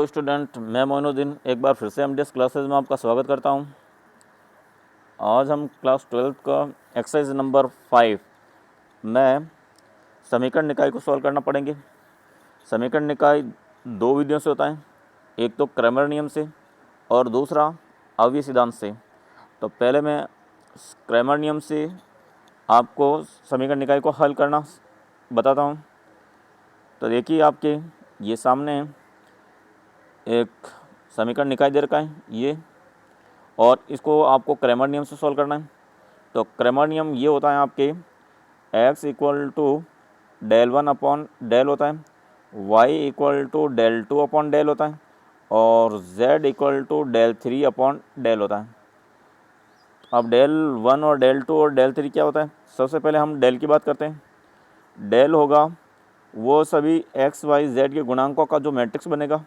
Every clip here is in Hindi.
हेलो स्टूडेंट, मैं मोइनुद्दीन एक बार फिर से एमडीएस क्लासेस में आपका स्वागत करता हूं। आज हम क्लास 12 का एक्सरसाइज नंबर 5 में समीकरण निकाय को सॉल्व करना पड़ेंगे। समीकरण निकाय दो विधियों से होता है, एक तो क्रैमर नियम से और दूसरा अवयवी सिद्धांत से। तो पहले मैं क्रैमर नियम से आपको समीकरण निकाय को हल करना बताता हूँ। तो देखिए, आपके ये सामने एक समीकरण निकाय दे रखा है ये, और इसको आपको क्रैमर नियम से सॉल्व करना है। तो क्रैमर नियम ये होता है आपके x equal to del 1 upon del होता है, y equal to del 2 upon del होता है और z equal to del 3 upon del होता है। अब डेल 1 और डेल 2 और डेल 3 क्या होता है? सबसे पहले हम डेल की बात करते हैं। डेल होगा वो सभी x y z के गुणांकों का जो मैट्रिक्स बनेगा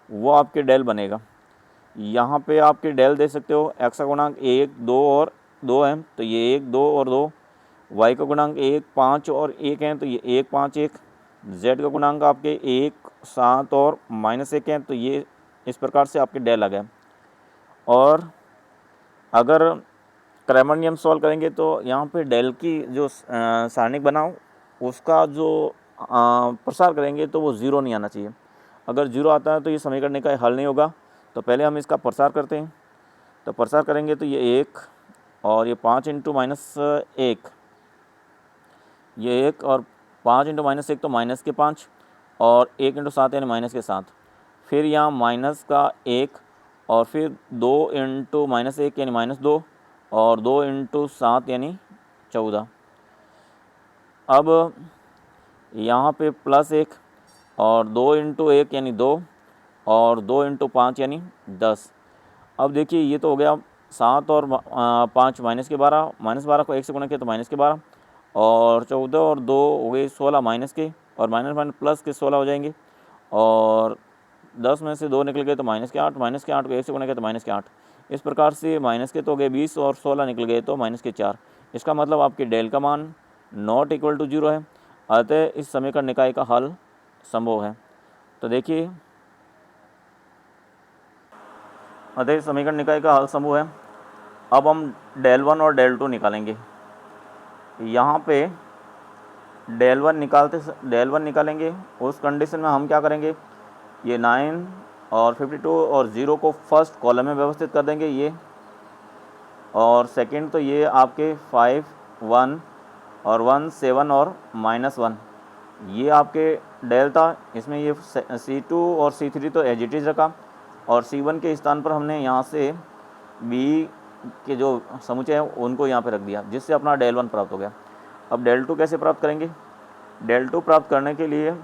वो आपके डेल बनेगा। यहाँ पे आपके डेल दे सकते हो, x का गुणांक 1 2 और 2 है तो ये 1 2 और 2, y का गुणांक 1 5 और 1 है तो ये 1 5 1, z का गुणांक आपके 1 7 और -1 है तो ये इस प्रकार से आपके डेल आ गया। और अगर क्रैमर नियम सॉल्व करेंगे तो यहाँ पे डेल की जो सारणिक बनाओ उसका जो प्रसार करेंगे तो वो ज़ीरो नहीं आना चाहिए। अगर ज़ीरो आता है तो ये समीकरण निकाय हल नहीं होगा। तो पहले हम इसका प्रसार करते हैं। तो प्रसार करेंगे तो ये 1 और ये 5 इंटू -1, ये 1 और 5 इंटू -1 तो -5 और 1 इंटू 7 यानी -7। फिर यहाँ माइनस का 1 और फिर 2 इंटू -1 यानी -2 और 2 इंटू 7 यानी 14। अब यहाँ पे +1 और 2 इंटू 1 यानी 2 और 2 इंटू 5 यानी 10। अब देखिए ये तो हो गया 7 और 5 -12, -12 को 1 से गुणा किया तो -12 और 14 और 2 हो गए 16 माइनस के, और माइनस प्लस के 16 हो जाएंगे, और 10 में से 2 निकल गए तो -8, -8 को 1 से गुणा किया तो -8। इस प्रकार से माइनस के तो हो गए 20 और 16 निकल गए तो -4। इसका मतलब आपके डेल का मान नॉट इक्वल टू 0 है, अतः इस समीकरण निकाय का हल संभव है। तो देखिए, अतः समीकरण निकाय का हल संभव है। अब हम डेल 1 और डेल 2 निकालेंगे। यहाँ पे डेल 1 निकालेंगे, उस कंडीशन में हम क्या करेंगे, ये 9 और 52 और 0 को फर्स्ट कॉलम में व्यवस्थित कर देंगे ये, और सेकंड तो ये आपके 5 1 और 1 7 और -1 ये आपके डेल था। इसमें ये C2 और C3 तो एज इट इज़ रखा, और C1 के स्थान पर हमने यहाँ से B के जो समुच्चय हैं उनको यहाँ पे रख दिया, जिससे अपना डेल 1 प्राप्त हो गया। अब डेल 2 कैसे प्राप्त करेंगे? डेल 2 प्राप्त करने के लिए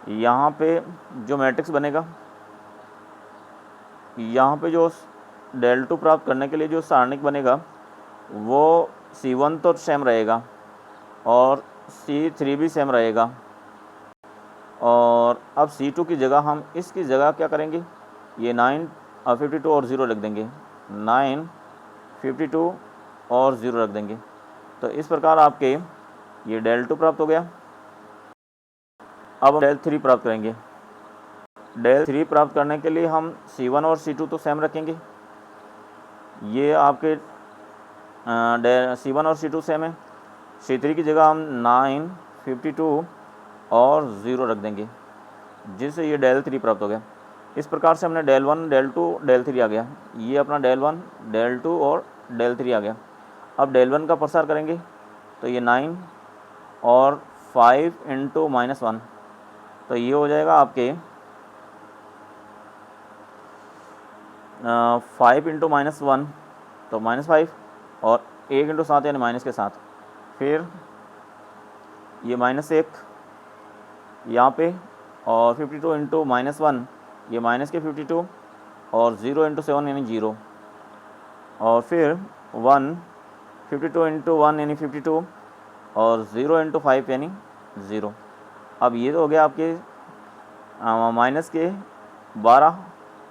यहाँ पे जो मैट्रिक्स बनेगा, यहाँ पे जो डेल 2 प्राप्त करने के लिए जो सारणिक बनेगा वो C1 तो सेम रहेगा और C3 भी सेम रहेगा, और अब C2 की जगह हम इसकी जगह क्या करेंगे, ये 9 52 और 0 रख देंगे, 9 52 और 0 रख देंगे। तो इस प्रकार आपके ये डेल 2 प्राप्त हो गया। अब हम डेल 3 प्राप्त करेंगे। डेल 3 प्राप्त करने के लिए हम C1 और C2 तो सेम रखेंगे, ये आपके C1 और C2 सेम है। C3 की जगह हम 9 52 और 0 रख देंगे, जिससे ये डेल 3 प्राप्त हो गया। इस प्रकार से हमने डेल 1 डेल 2 डेल 3 आ गया, ये अपना डेल 1 डेल 2 और डेल 3 आ गया। अब डेल 1 का प्रसार करेंगे तो ये 9 और 5 इंटू -1 तो ये हो जाएगा आपके 5 इंटू -1 तो -5 और 1 इंटू 7 यानी -7। फिर ये -1 यहाँ पे, और 52 इंटू -1 ये -52 और 0 इंटू 7 यानी 0, और फिर 1 52 इंटू 1 यानी 52 और 0 इंटू 5 यानी 0। अब ये तो हो गया आपके -12,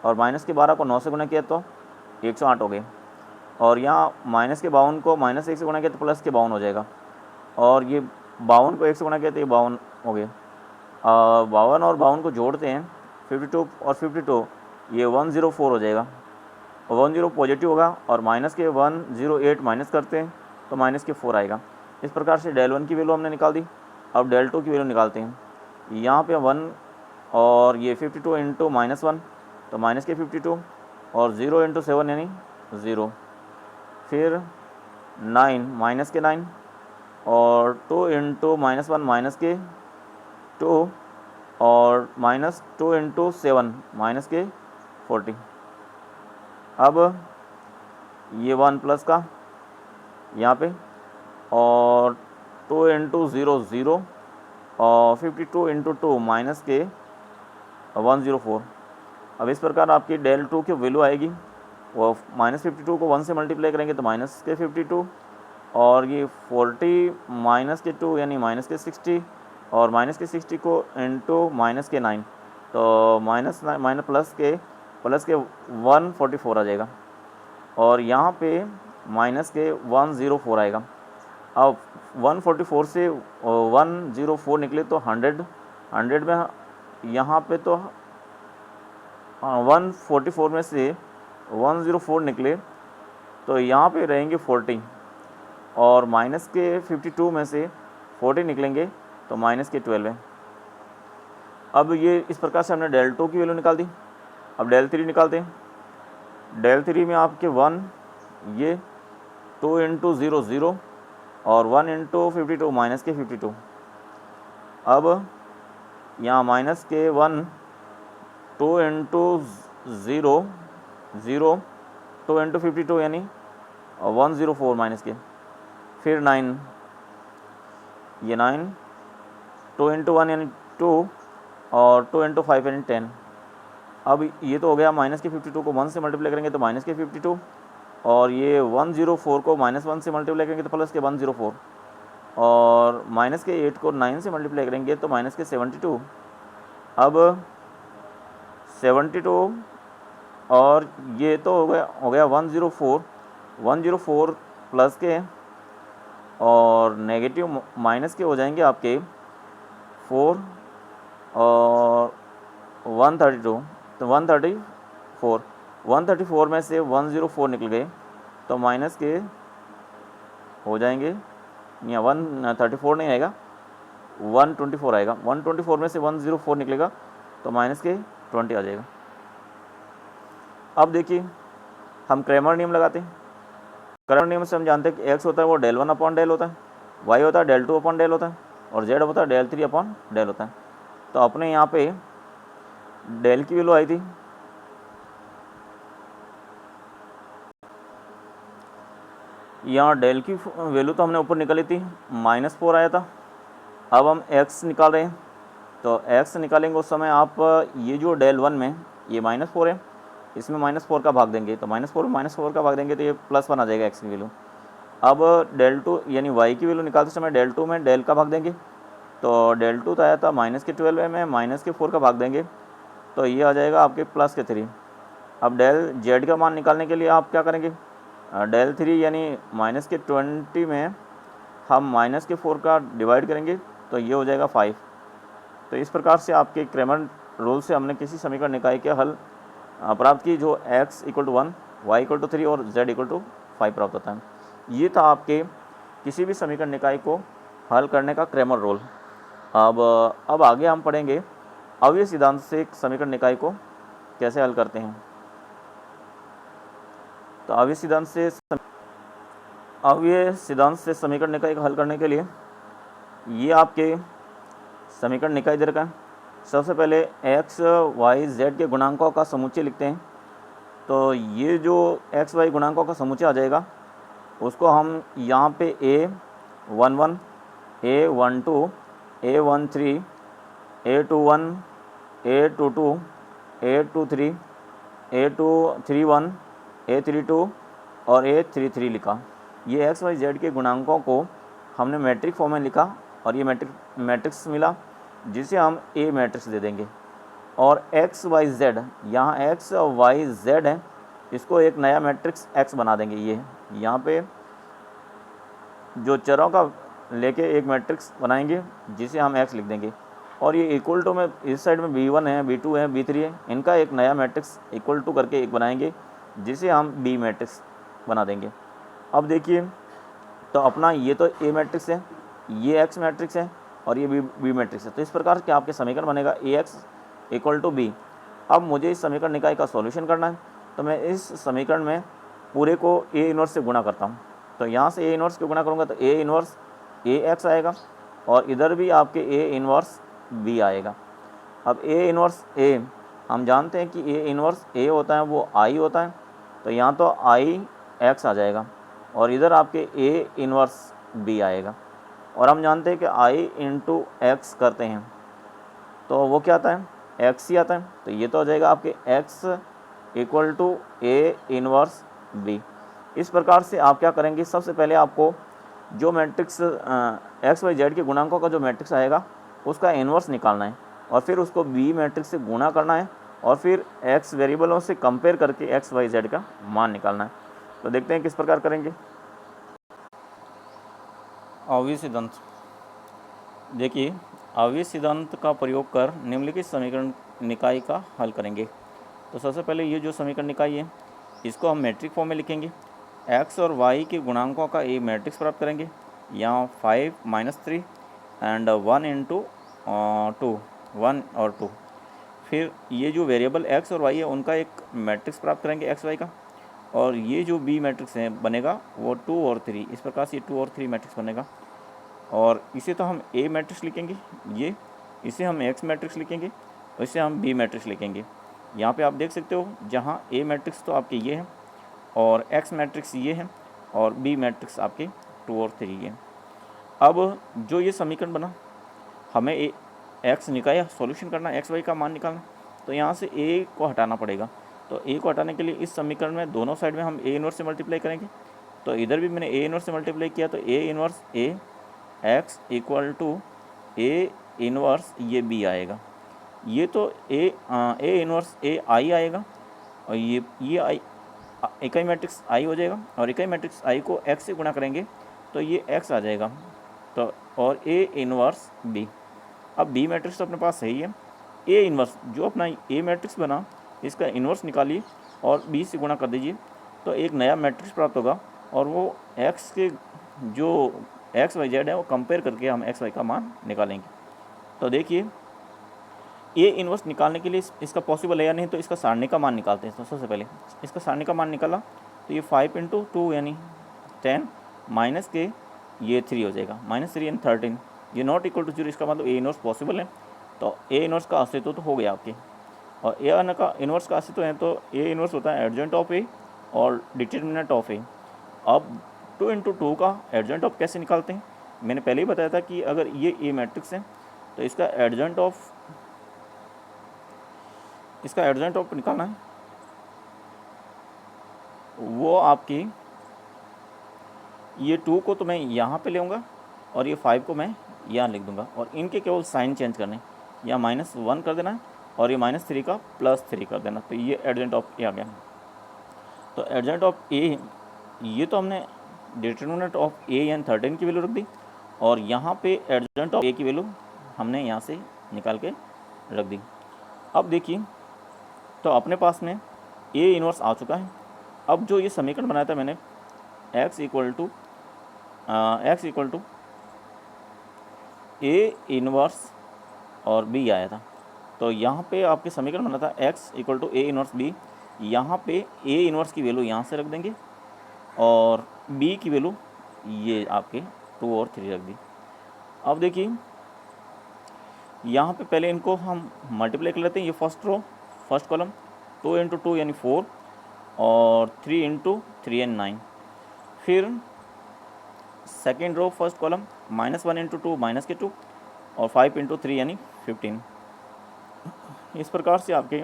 और -12 को 9 से गुणा किया तो 108 हो गए, और यहाँ -52 को -1 से गुणा किया तो +52 हो जाएगा, और ये 52 को 1 से गुणा किया तो ये 52 हो गए। 52 और 52 को जोड़ते हैं 52 और 52 ये 104 हो जाएगा, और 10 पॉजिटिव होगा और माइनस के 108 माइनस करते हैं तो माइनस के 4 आएगा। इस प्रकार से del 1 की वैल्यू हमने निकाल दी। अब del 2 की वैल्यू निकालते हैं। यहाँ पे 1 और ये 52 इंटू -1 तो माइनस के 52 और 0 इंटू 7 यानी 0, फिर 9 माइनस के 9 और 2 इंटू -1 माइनस के 2 और -2 इंटू 7 माइनस के 40। अब ये 1 प्लस का यहाँ पे और 2 इंटू 0 0 और 52 इंटू 2 माइनस के 104। अब इस प्रकार आपकी del 2 की वैल्यू आएगी, वो -52 को 1 से मल्टीप्लाई करेंगे तो माइनस के 52 और ये 40 माइनस के 2 यानी माइनस के 60 और माइनस के 60 को इंटू माइनस के 9 तो माइनस प्लस के 144 आ जाएगा और यहाँ पे माइनस के 104 आएगा। अब 144 से 104 निकले तो 100 में यहाँ पे तो 144 में से 104 निकले तो यहाँ पे रहेंगे 40 और माइनस के 52 में से 40 निकलेंगे तो माइनस के 12 है। अब ये इस प्रकार से हमने del 2 की वैल्यू निकाल दी। अब del 3 निकालते हैं। del 3 में आपके 1 ये 2 इंटू 0 0 और 1 इंटू 52 माइनस के 52। अब यहाँ माइनस के 1 2 इंटू 0 0 2 इंटू 52 यानी 104 माइनस के, फिर 9 ये 9 2 इंटू 1 यानी 2 और 2 इंटू 5 यानी 10। अब ये तो हो गया माइनस के 52 को 1 से मल्टीप्लाई करेंगे तो माइनस के 52 और ये 104 को -1 से मल्टीप्लाई करेंगे तो प्लस के 104 और माइनस के 8 को 9 से मल्टीप्लाई करेंगे तो माइनस के 72। अब 72 और ये तो हो गया 104 प्लस के और नेगेटिव माइनस के हो जाएंगे आपके 4 और 132 तो 134 में से 104 निकल गए तो माइनस के हो जाएंगे, या 134 नहीं आएगा 124 आएगा। 124 में से 104 निकलेगा तो माइनस के 20 आ जाएगा। अब देखिए हम क्रैमर नियम लगाते हैं। क्रैमर नियम से हम जानते हैं कि x होता है वो del 1 अपॉन del होता है, y होता है del 2 अपॉन del होता है और z होता है del 3 अपॉन del होता है। तो अपने यहाँ पे del की वैल्यू आई थी यहाँ del की वैल्यू तो हमने ऊपर निकाली थी -4 आया था। अब हम x निकाल रहे हैं तो x निकालेंगे उस समय आप ये जो del 1 में ये -4 है इसमें -4 का भाग देंगे तो -4 में -4 का भाग देंगे तो ये +1 आ जाएगा x की वैल्यू। अब del 2 यानी y की वैल्यू निकालते समय del 2 में del का भाग देंगे तो del 2 तो आया था -12 में -4 का भाग देंगे तो ये आ जाएगा आपके +3। अब del z का मान निकालने के लिए आप क्या करेंगे, del 3 यानी -20 में हम -4 का डिवाइड करेंगे तो ये हो जाएगा 5। तो इस प्रकार से आपके क्रैमर रूल से हमने किसी समीकरण निकाय के हल प्राप्त की जो x = 1 y = 3 और z = 5 प्राप्त होता है। ये था आपके किसी भी समीकरण निकाय को हल करने का क्रैमर रूल। अब आगे हम पढ़ेंगे अवयव सिद्धांत से एक समीकरण निकाय को कैसे हल करते हैं। तो अवयव सिद्धांत से समीकरण निकाय को हल करने के लिए ये आपके समीकरण निकाय दे रखा है। सबसे पहले x y z के गुणांकों का समुच्चय लिखते हैं। तो ये जो x y गुणांकों का समुच्चय आ जाएगा उसको हम यहाँ पे a11 a12 a13 a21 a22 a23 a231 a32 और a33 लिखा। ये x y z के गुणांकों को हमने मैट्रिक फॉर्म में लिखा और ये मैट्रिक्स मिला जिसे हम A मैट्रिक्स दे देंगे। और x y z यहाँ x y z है इसको एक नया मैट्रिक्स x बना देंगे। ये यहाँ पे जो चरों का लेके एक मैट्रिक्स बनाएंगे जिसे हम x लिख देंगे। और ये इक्वल टू में इस साइड में B1 है, B2 है, B3 है, इनका एक नया मैट्रिक्स इक्वल टू करके एक बनाएंगे जिसे हम B मैट्रिक्स बना देंगे। अब देखिए, तो अपना ये तो A मैट्रिक्स है, ये X मैट्रिक्स है और ये B मैट्रिक्स है। तो इस प्रकार के आपके समीकरण बनेगा AX इक्वल टू B। अब मुझे इस समीकरण निकाय का सॉल्यूशन करना है, तो मैं इस समीकरण में पूरे को A इन्वर्स से गुणा करता हूँ। तो यहाँ से A इन्वर्स को गुणा करूँगा तो A इन्वर्स AX आएगा और इधर भी आपके A इन्वर्स B आएगा। अब A इन्वर्स A हम जानते हैं कि A इन्वर्स A होता है वो I होता है, तो यहाँ तो IX आ जाएगा और इधर आपके A इन्वर्स B आएगा। और हम जानते हैं कि I इंटू एक्स करते हैं तो वो क्या आता है, x ही आता है। तो ये तो हो जाएगा आपके x equal to A inverse B। इस प्रकार से आप क्या करेंगे, सबसे पहले आपको जो मैट्रिक्स एक्स वाई जेड के गुणांकों का जो मैट्रिक्स आएगा उसका इन्वर्स निकालना है और फिर उसको B मैट्रिक्स से गुणा करना है और फिर x वेरिएबलों से कंपेयर करके एक्स वाई जेड का मान निकालना है। तो देखते हैं किस प्रकार करेंगे। अवयवी सिद्धांत। देखिए, अवयवी सिद्धांत का प्रयोग कर निम्नलिखित समीकरण निकाय का हल करेंगे। तो सबसे पहले ये जो समीकरण निकाय है इसको हम मैट्रिक फॉर्म में लिखेंगे। x और y के गुणांकों का एक मैट्रिक्स प्राप्त करेंगे, यहाँ 5 - 3 एंड 1 इंटू 2, 1 और 2। फिर ये जो वेरिएबल x और y है उनका एक मैट्रिक्स प्राप्त करेंगे x y का, और ये जो B मैट्रिक्स है बनेगा वो 2 और 3। इस प्रकार से 2 और 3 मैट्रिक्स बनेगा और इसे तो हम A मैट्रिक्स लिखेंगे, ये इसे हम X मैट्रिक्स लिखेंगे और इसे हम B मैट्रिक्स लिखेंगे। यहाँ पे आप देख सकते हो जहाँ A मैट्रिक्स तो आपके ये है और X मैट्रिक्स ये है और B मैट्रिक्स आपके 2 और 3 है। अब जो ये समीकरण बना, हमें X निकाय सॉल्यूशन करना, एक्स वाई का मान निकालना, तो यहाँ से A को हटाना पड़ेगा। तो A को हटाने के लिए इस समीकरण में दोनों साइड में हम A इन्वर्स से मल्टीप्लाई करेंगे। तो इधर भी मैंने A इन्वर्स से मल्टीप्लाई किया तो A inverse A x equal to A inverse ये B आएगा। ये तो A इन्वर्स A I आएगा और ये I इकाई मैट्रिक्स I हो जाएगा और इकाई मैट्रिक्स I को x से गुणा करेंगे तो ये x आ जाएगा। तो और A इन्वर्स B। अब B मैट्रिक्स तो अपने पास सही है, A इन्वर्स जो अपना A मैट्रिक्स बना इसका इन्वर्स निकालिए और B से गुणा कर दीजिए तो एक नया मैट्रिक्स प्राप्त होगा और वो x के जो एक्स वाई जेड है वो कंपेयर करके हम एक्स वाई का मान निकालेंगे। तो देखिए, ए इन्वर्स निकालने के लिए इसका पॉसिबल है या नहीं, तो इसका सारणी का मान निकालते हैं। तो सबसे पहले इसका सारणी का मान निकाला तो ये 5 × 2 यानी 10 माइनस के ये 3 हो जाएगा, -3 यानी 13। ये नॉट इक्वल टू 0, इसका मतलब ए इन्वर्स पॉसिबल है। तो ए इन्वर्स का अस्तित्व तो हो गया आपके, और ए का इन्वर्स का अस्तित्व है तो ए इन्वर्स होता है एडजेंट ऑफ ए और डिटर्मिनेंट ऑफ ए। अब 2 × 2 का एडजेंट ऑफ कैसे निकालते हैं, मैंने पहले ही बताया था कि अगर ये ए मैट्रिक्स है तो इसका एडजेंट ऑफ निकालना है, वो आपकी ये 2 को तो मैं यहाँ पे लेऊँगा और ये 5 को मैं यहाँ लिख दूँगा और इनके केवल साइन चेंज करने, या -1 कर देना है और ये -3 का +3 कर देना। तो ये एडजेंट ऑफ ए आ गया। तो एडजेंट ऑफ ए, ये तो हमने डिटर्मिनेंट ऑफ ए यानी 13 की वैल्यू रख दी और यहाँ पे एडजेंट ऑफ ए की वैल्यू हमने यहाँ से निकाल के रख दी। अब देखिए, तो अपने पास में ए इन्वर्स आ चुका है। अब जो ये समीकरण बनाया था मैंने x equal to A inverse और b आया था, तो यहाँ पे आपके समीकरण बना था x equal to A inverse b। यहाँ पे ए इन्वर्स की वैल्यू यहाँ से रख देंगे और b की वैल्यू ये आपके 2 और 3 रख दी। अब देखिए, यहाँ पे पहले इनको हम मल्टीप्लाई कर लेते हैं। ये फर्स्ट कॉलम 2 × 2 यानी 4 और 3 × 3 यानी 9। फिर सेकेंड रो फर्स्ट कॉलम -1 × 2 -2 और 5 × 3 यानी 15। इस प्रकार से आपके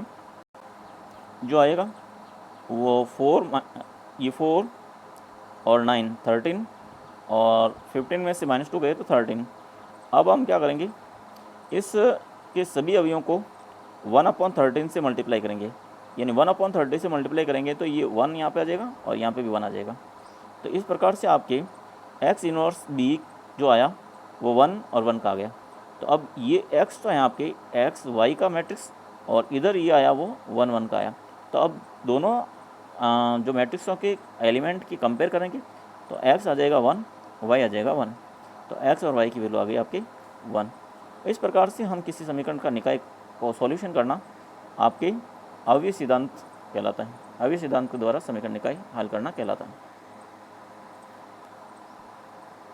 जो आएगा वो 4 और 9 13 और 15 में से -2 गए तो 13। अब हम क्या करेंगे, इस के सभी अवयवों को 1/13 से मल्टीप्लाई करेंगे, यानी 1/30 से मल्टीप्लाई करेंगे तो ये 1 यहाँ पे आ जाएगा और यहाँ पे भी 1 आ जाएगा। तो इस प्रकार से आपके x इन्वर्स b जो आया वो 1 और 1 का आ गया। तो अब ये x तो है आपके एक्स वाई का मैट्रिक्स, और इधर ये आया वो 1 1 का आया। तो अब दोनों जो मैट्रिक्सों के एलिमेंट की कंपेयर करेंगे तो x आ जाएगा 1, y आ जाएगा 1। तो x और y की वैल्यू आ गई आपकी 1। इस प्रकार से हम किसी समीकरण का निकाय को सॉल्यूशन करना आपके अवयव सिद्धांत कहलाता है। अवयव सिद्धांत के द्वारा समीकरण निकाय हल करना कहलाता है।